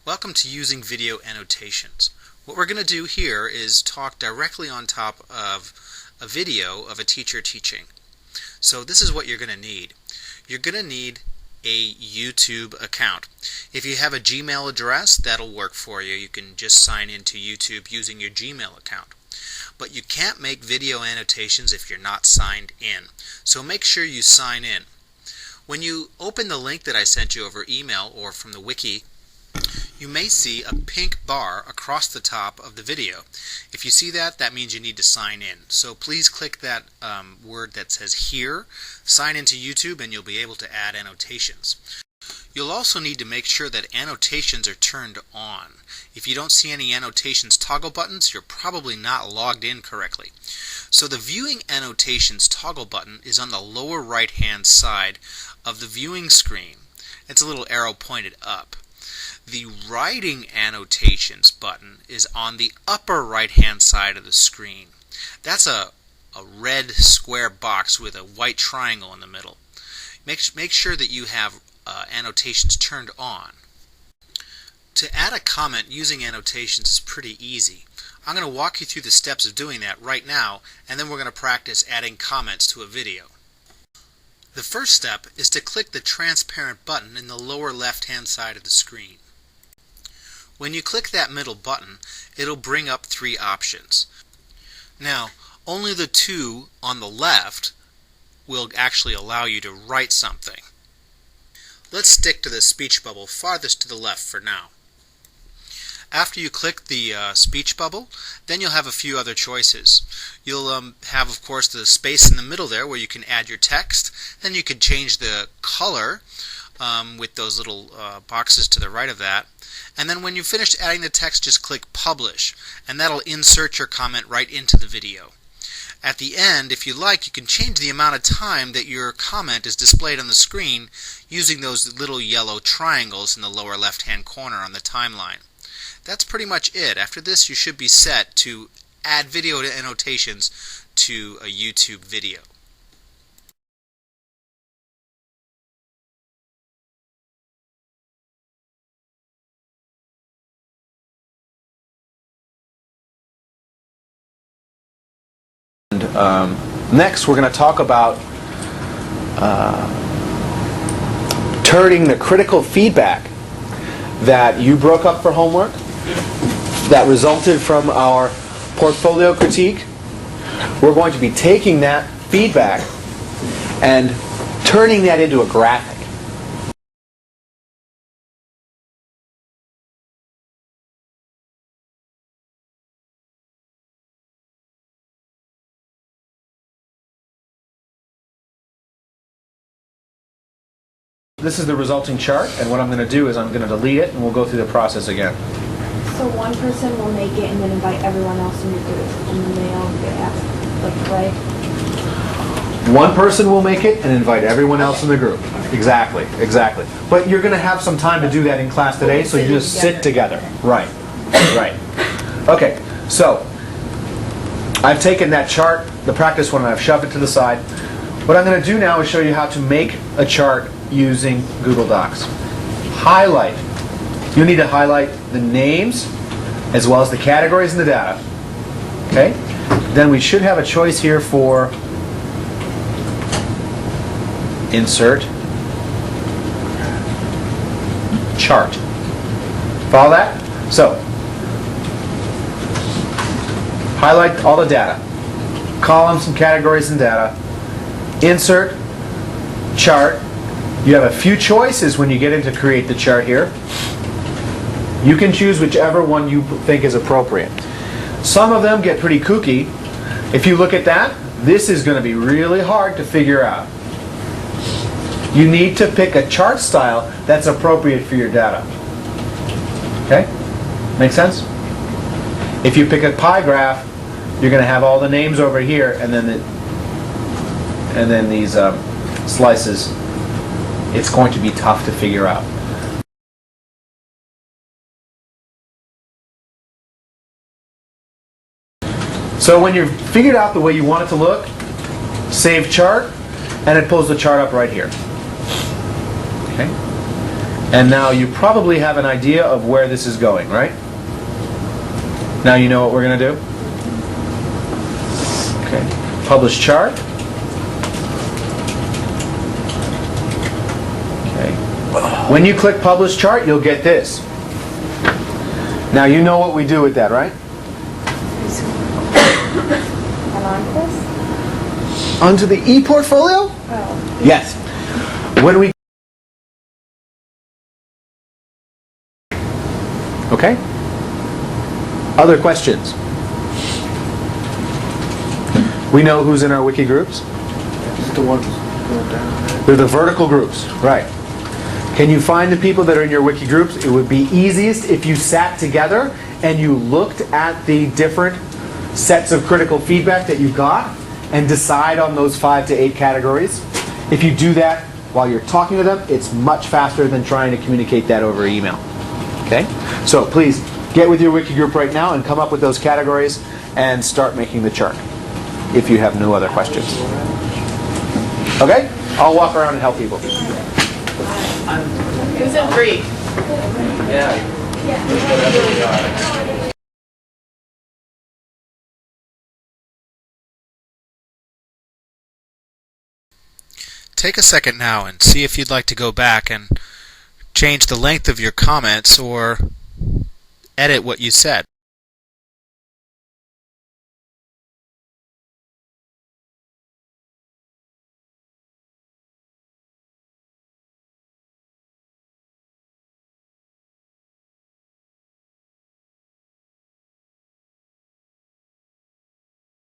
Welcome to Using Video Annotations. What we're going to do here is talk directly on top of a video of a teacher teaching. So this is what you're going to need. You're going to need a YouTube account. If you have a Gmail address, that'll work for you. You can just sign into YouTube using your Gmail account. But you can't make video annotations if you're not signed in. So make sure you sign in. When you open the link that I sent you over email or from the wiki, you may see a pink bar across the top of the video. If you see that, that means you need to sign in. So please click that word that says here, sign into YouTube, and you'll be able to add annotations. You'll also need to make sure that annotations are turned on. If you don't see any annotations toggle buttons, you're probably not logged in correctly. So the viewing annotations toggle button is on the lower right hand side of the viewing screen. It's a little arrow pointed up. The writing annotations button is on the upper right hand side of the screen. That's a red square box with a white triangle in the middle. Make sure that you have annotations turned on. To add a comment using annotations is pretty easy. I'm going to walk you through the steps of doing that right now, and then we're going to practice adding comments to a video. The first step is to click the transparent button in the lower left hand side of the screen. When you click that middle button, it'll bring up three options. Now, only the two on the left will actually allow you to write something. Let's stick to the speech bubble farthest to the left for now. After you click the speech bubble, then you'll have a few other choices. You'll have, of course, the space in the middle there where you can add your text. Then you could change the color with those little boxes to the right of that. And then when you've finished adding the text, just click Publish, and that'll insert your comment right into the video. At the end, if you like, you can change the amount of time that your comment is displayed on the screen using those little yellow triangles in the lower left-hand corner on the timeline. That's pretty much it. After this, you should be set to add video annotations to a YouTube video. Next, we're going to talk about turning the critical feedback that you broke up for homework, that resulted from our portfolio critique. We're going to be taking that feedback and turning that into a graphic. This is the resulting chart, and what I'm going to do is I'm going to delete it, and we'll go through the process again. So one person will make it and then invite everyone else in your group, and then they all get asked, right? One person will make it and invite everyone else in the group. Exactly. But you're going to have some time to do that in class today, so you just sit together. Right. Okay, so I've taken that chart, the practice one, and I've shoved it to the side. What I'm going to do now is show you how to make a chart using Google Docs. Highlight. You need to highlight the names as well as the categories and the data. Okay? Then we should have a choice here for Insert Chart. Follow that? So, highlight all the data. Columns and categories and data. Insert Chart. You have a few choices when you get into create the chart here. You can choose whichever one you think is appropriate. Some of them get pretty kooky. If you look at that, this is going to be really hard to figure out. You need to pick a chart style that's appropriate for your data. Okay? Make sense? If you pick a pie graph, you're going to have all the names over here, and then these slices. It's going to be tough to figure out. So when you've figured out the way you want it to look, save chart, and it pulls the chart up right here. Okay? And now you probably have an idea of where this is going, right? Now you know what we're going to do? Okay. Publish chart. Okay. When you click Publish Chart, you'll get this. Now you know what we do with that, right? Onto the e-portfolio? Oh. Yes. When we... Okay? Other questions? We know who's in our wiki groups? The ones going down. They're the vertical groups, right. Can you find the people that are in your wiki groups? It would be easiest if you sat together and you looked at the different sets of critical feedback that you got and decide on those 5 to 8 categories. If you do that while you're talking to them, it's much faster than trying to communicate that over email. Okay? So please get with your wiki group right now and come up with those categories and start making the chart if you have no other questions. Okay? I'll walk around and help people. Who's in free? Take a second now and see if you'd like to go back and change the length of your comments or edit what you said.